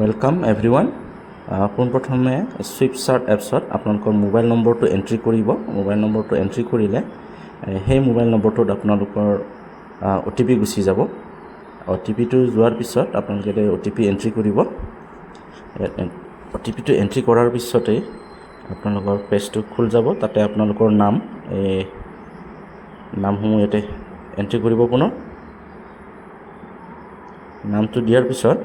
Welcome everyone. পোনপ্ৰথমে সুইপচাৰ্ট এপছত আপোনালোকৰ মোবাইল নম্বৰটো এন্ট্ৰি কৰিব। মোবাইল নম্বৰটো এন্ট্ৰি কৰিলে সেই মোবাইল নম্বৰটোত আপোনালোকৰ OTP গুচি যাব। OTPটো যোৱাৰ পিছত আপোনালোকে OTP এন্ট্ৰি কৰিব। OTPটো এন্ট্ৰি কৰাৰ পিছতে আপোনালোকৰ পেজটো খুল যাব। তাতে আপোনালোকৰ নামসমূহ ইয়াতে এন্ট্ৰি কৰিব। পুনৰ নামটো দিয়াৰ পিছত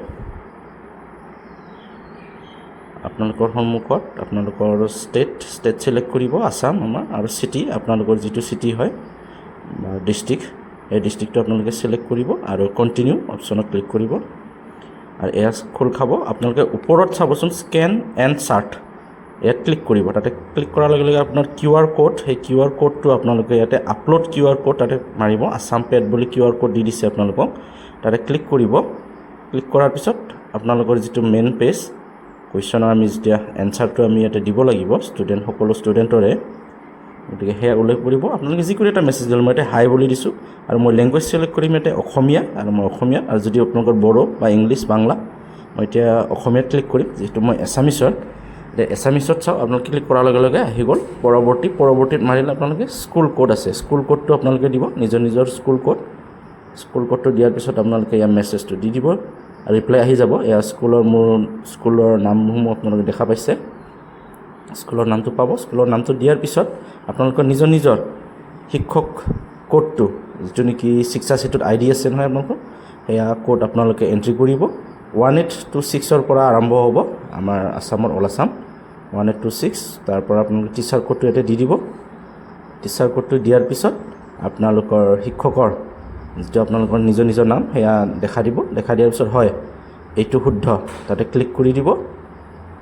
আপোনালোকৰ সন্মুখত আপোনালোকৰ ষ্টেট সিলেক্ট কৰিব। আসাম আমাৰ আৰু সিটি আপোনালোকৰ যিটো সিটি হয় বা ডিস্ট্ৰিক্ট এই ডিস্ট্ৰিক্টটো আপোনালোকে সিলেক্ট কৰিব আৰু কন্টিনিউ অপচনত ক্লিক কৰিব। আৰু এয়া খোল খাব। আপোনালোকে ওপৰত চাবচোন স্কেন এণ্ড চাৰ্ট ইয়াত ক্লিক কৰিব। তাতে ক্লিক কৰাৰ লগে লগে আপোনাৰ QR কোড, সেই QR কোডটো আপোনালোকে ইয়াতে আপলোড QR কোড তাতে মাৰিব। আসাম পেড বুলি QR কোড দি দিছে আপোনালোকক। তাতে ক্লিক কৰিব। ক্লিক কৰাৰ পিছত আপোনালোকৰ যিটো মেইন পেজ কুৱেশ্যনৰ আমি যেতিয়া এনচাৰটো আমি ইয়াতে দিব লাগিব সকলো ষ্টুডেণ্টৰে, গতিকে সেয়া উল্লেখ কৰিব। আপোনালোকে যিকোনো এটা মেছেজ দিলে মই ইয়াতে হাই বুলি দিছোঁ আৰু মই লেংগুৱেজ চিলেক্ট কৰিম ইয়াতে অসমীয়া আৰু মই অসমীয়া, আৰু যদি আপোনালোকৰ বড়ো বা ইংলিছ বাংলা মই এতিয়া অসমীয়াত ক্লিক কৰিম। যিহেতু মই এছামিছত এছামিছত চাওঁ, আপোনালোকে ক্লিক কৰাৰ লগে লগে আহি গ'ল পৰৱৰ্তীত মাৰিলে আপোনালোকে স্কুল কোড আছে, স্কুল কোডটো আপোনালোকে দিব, নিজৰ স্কুল কোডটো দিয়াৰ পিছত আপোনালোকে ইয়াৰ মেছেজটো দি দিব। ৰিপ্লাই আহি যাব। এয়া মোৰ স্কুলৰ নামসমূহ আপোনালোকে দেখা পাইছে। স্কুলৰ নামটো পাব। স্কুলৰ নামটো দিয়াৰ পিছত আপোনালোকৰ নিজৰ শিক্ষক কোডটো যিটো নেকি শিক্ষা সেতুত ID আছে নহয় আপোনালোকৰ, সেয়া কোড আপোনালোকে এণ্ট্ৰি কৰিব। 1826 পৰা আৰম্ভ হ'ব আমাৰ আসামৰ অল আসাম 1826। তাৰ পৰা আপোনালোকে টিচাৰ কোডটো ইয়াতে দি দিব। টিচাৰ কোডটো দিয়াৰ পিছত আপোনালোকৰ শিক্ষকৰ যিটো আপোনালোকৰ নিজৰ নাম সেয়া দেখা দিব। দেখা দিয়াৰ পিছত হয় এইটো শুদ্ধ, তাতে ক্লিক কৰি দিব।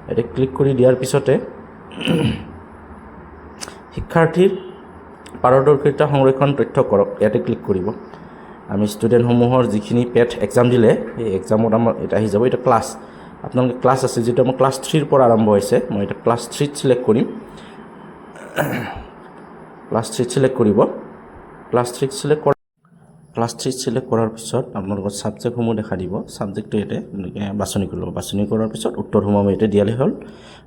ইয়াতে ক্লিক কৰি দিয়াৰ পিছতে শিক্ষাৰ্থীৰ পাৰদৰ্শিতা সংৰক্ষণ তথ্য কৰক, ইয়াতে ক্লিক কৰিব। আমি ষ্টুডেণ্টসমূহৰ যিখিনি পেট এক্সাম দিলে সেই এক্সামত আমাৰ এটা আহি যাব। এটা ক্লাছ আপোনালোকে ক্লাছ আছে যিটো আমাৰ ক্লাছ 3ৰ পৰা আৰম্ভ হৈছে। মই এটা ক্লাছ 3 চিলেক্ট কৰিম। ক্লাছ 3 চিলেক্ট কৰিব। ক্লাছ 3 চিলেক্ট কৰাৰ পিছত আপোনালোকৰ ছাবজেক্টসমূহ দেখা দিব। ছাবজেক্টটো ইয়াতে বাছনি কৰিব। বাছনি কৰাৰ পিছত উত্তৰসমূহ ইয়াতে দিয়ালে হ'ল।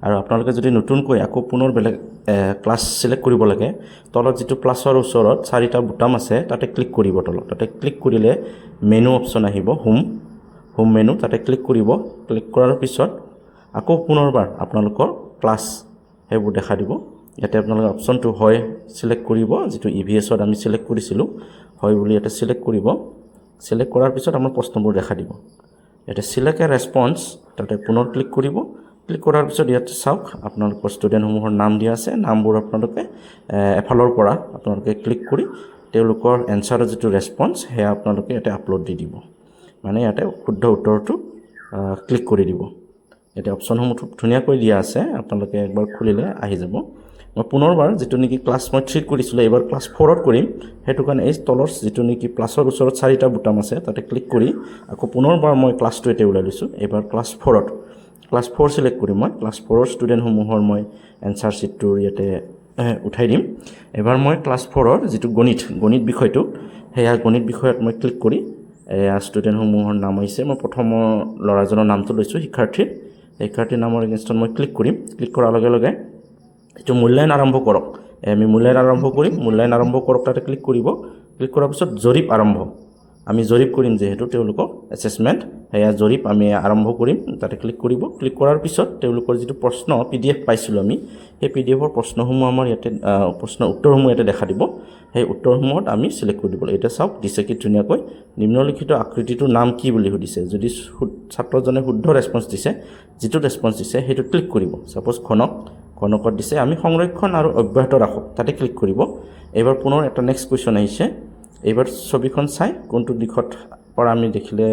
আৰু আপোনালোকে যদি নতুনকৈ আকৌ পুনৰ বেলেগ ক্লাছ চিলেক্ট কৰিব লাগে, তলত যিটো প্লাছৰ ওচৰত 4টা বুটাম আছে তাতে ক্লিক কৰিব। তলত তাতে ক্লিক কৰিলে মেনু অপশ্যন আহিব, হোম মেনু, তাতে ক্লিক কৰিব। ক্লিক কৰাৰ পিছত আকৌ পুনৰবাৰ আপোনালোকৰ ক্লাছ সেইবোৰ দেখা দিব। ইয়াতে আপোনালোকে অপশ্যনটো হয় চিলেক্ট কৰিব, যিটো EVSত আমি চিলেক্ট কৰিছিলোঁ হয় বুলি ইয়াতে চিলেক্ট কৰিব। চিলেক্ট কৰাৰ পিছত আমাৰ প্ৰশ্নবোৰ দেখা দিব। ইয়াতে চিলেক্ট এ ৰেছপন্স তাতে পুনৰ ক্লিক কৰিব। ক্লিক কৰাৰ পিছত ইয়াতে চাওক আপোনালোকৰ ষ্টুডেণ্টসমূহৰ নাম দিয়া আছে। নামবোৰ আপোনালোকে এফালৰ পৰা আপোনালোকে ক্লিক কৰি তেওঁলোকৰ এনচাৰৰ যিটো ৰেছপন্স সেয়া আপোনালোকে ইয়াতে আপলোড দি দিব। মানে ইয়াতে শুদ্ধ উত্তৰটো ক্লিক কৰি দিব। ইয়াতে অপশ্যনসমূহ ধুনীয়াকৈ দিয়া আছে, আপোনালোকে একবাৰ খুলিলে আহি যাব। মই পুনৰবাৰ যিটো নেকি ক্লাছ মই 3 কৰিছিলোঁ এইবাৰ ক্লাছ 4ত কৰিম। সেইটো কাৰণে এই তলৰ যিটো নেকি প্লাছৰ ওচৰত 4টা বুটাম আছে তাতে ক্লিক কৰি আকৌ পুনৰবাৰ মই ক্লাছটো এতিয়া ওলাই লৈছোঁ। এইবাৰ ক্লাছ 4 চিলেক্ট কৰিম। মই ক্লাছ 4ৰ ষ্টুডেণ্টসমূহৰ মই এনচাৰ শ্বীটটো ইয়াতে উঠাই দিম। এবাৰ মই ক্লাছ 4ৰ যিটো গণিত বিষয়টো সেয়া গণিত বিষয়ত মই ক্লিক কৰি ষ্টুডেণ্টসমূহৰ নাম আহিছে। মই প্ৰথমৰ ল'ৰাজনৰ নামটো লৈছোঁ, শিক্ষাৰ্থীৰ নামৰ এগেইনষ্টত মই ক্লিক কৰিম। ক্লিক কৰাৰ লগে লগে এইটো মূল্যায়ন আৰম্ভ কৰক, আমি মূল্যায়ন আৰম্ভ কৰিম। মূল্যায়ন আৰম্ভ কৰক তাতে ক্লিক কৰিব। ক্লিক কৰাৰ পিছত জৰীপ আৰম্ভ, আমি জৰীপ কৰিম যিহেতু তেওঁলোকৰ এছেছমেণ্ট, সেয়া জৰীপ আমি আৰম্ভ কৰিম। তাতে ক্লিক কৰিব। ক্লিক কৰাৰ পিছত তেওঁলোকৰ যিটো প্ৰশ্ন PDF পাইছিলোঁ আমি, সেই PDFৰ প্ৰশ্নসমূহ আমাৰ ইয়াতে উত্তৰসমূহ ইয়াতে দেখা দিব। সেই উত্তৰসমূহত আমি চিলেক্ট কৰি দিব লাগিব। এতিয়া চাওক দিছে কি ধুনীয়াকৈ, নিম্নলিখিত আকৃতিটোৰ নাম কি বুলি সুধিছে। যদি ছাত্ৰজনে শুদ্ধ ৰেছপন্স দিছে, যিটো ৰেছপন্স দিছে সেইটো ক্লিক কৰিব। ছাপ'জ ঘনকত দিছে, আমি সংৰক্ষণ আৰু অব্যাহত ৰাখক তাতে ক্লিক কৰিব। এইবাৰ পুনৰ এটা নেক্সট কুৱেশ্যন আহিছে। এইবাৰ ছবিখন চাই কোনটো দিশত পৰা আমি দেখিলে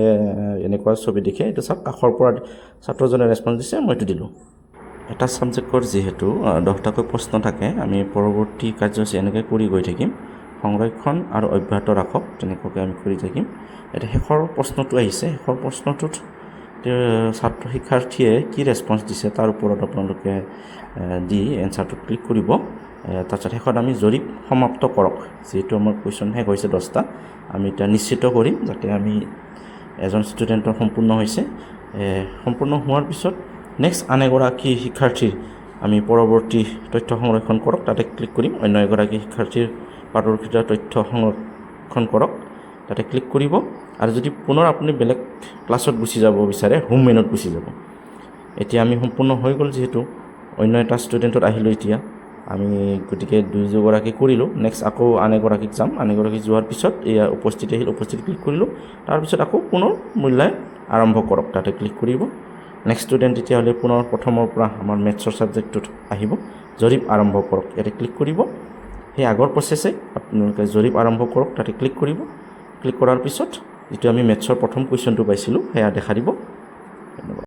এনেকুৱা ছবি দেখে এইটো চাওক। কাষৰ পৰা ছাত্ৰজনে ৰেছপন্স দিছে, মই এইটো দিলোঁ। এটা ছাবজেক্টৰ যিহেতু 10টাকৈ প্ৰশ্ন থাকে, আমি পৰৱৰ্তী কাৰ্যসূচী এনেকৈ কৰি গৈ থাকিম। সংৰক্ষণ আৰু অব্যাহত ৰাখক তেনেকুৱাকৈ আমি কৰি থাকিম। এতিয়া শেষৰ প্ৰশ্নটো আহিছে। শেষৰ প্ৰশ্নটোত শিক্ষাৰ্থীয়ে কি ৰেছপন্স দিছে তাৰ ওপৰত আপোনালোকে দি এনচাৰটো ক্লিক কৰিব। তাৰপিছত শেষত আমি জৰীপ সমাপ্ত কৰক, যিহেতু আমাৰ কুৱেশ্যন শেষ হৈছে 10টা, আমি এতিয়া নিশ্চিত কৰিম যাতে আমি এজন ষ্টুডেণ্টৰ সম্পূৰ্ণ হৈছে। সম্পূৰ্ণ হোৱাৰ পিছত নেক্সট আন এগৰাকী শিক্ষাৰ্থীৰ আমি পৰৱৰ্তী তথ্য সংৰক্ষণ কৰক তাতে ক্লিক কৰিম। অন্য এগৰাকী শিক্ষাৰ্থীৰ পাৰদৰ্শিতা তথ্য সংৰক্ষণ কৰক তাতে ক্লিক কৰিব। আৰু যদি পুনৰ আপুনি বেলেগ ক্লাছত গুচি যাব বিচাৰে হোম মেনুত গুচি যাব। এতিয়া আমি সম্পূৰ্ণ হৈ গ'ল, যিহেতু অন্য এটা ষ্টুডেণ্টত আহিলোঁ এতিয়া আমি, গতিকে দুয়োগৰাকী কৰিলোঁ। নেক্সট আকৌ আন এগৰাকীক যাম। আন এগৰাকী যোৱাৰ পিছত এয়া উপস্থিতি আহিল, উপস্থিতি ক্লিক কৰিলোঁ। তাৰপিছত আকৌ পুনৰ মূল্যায়ন আৰম্ভ কৰক তাতে ক্লিক কৰিব। নেক্সট ষ্টুডেণ্ট তেতিয়াহ'লে পুনৰ প্ৰথমৰ পৰা আমাৰ মেথছৰ ছাবজেক্টটোত আহিব। জৰীপ আৰম্ভ কৰক ইয়াতে ক্লিক কৰিব। সেই আগৰ প্ৰচেছে আপোনালোকে জৰীপ আৰম্ভ কৰক তাতে ক্লিক কৰিব। ক্লিক কৰাৰ পিছত যিটো আমি মেথছৰ প্ৰথম কুৱেশ্যনটো পাইছিলোঁ সেয়া দেখা দিব। ধন্যবাদ।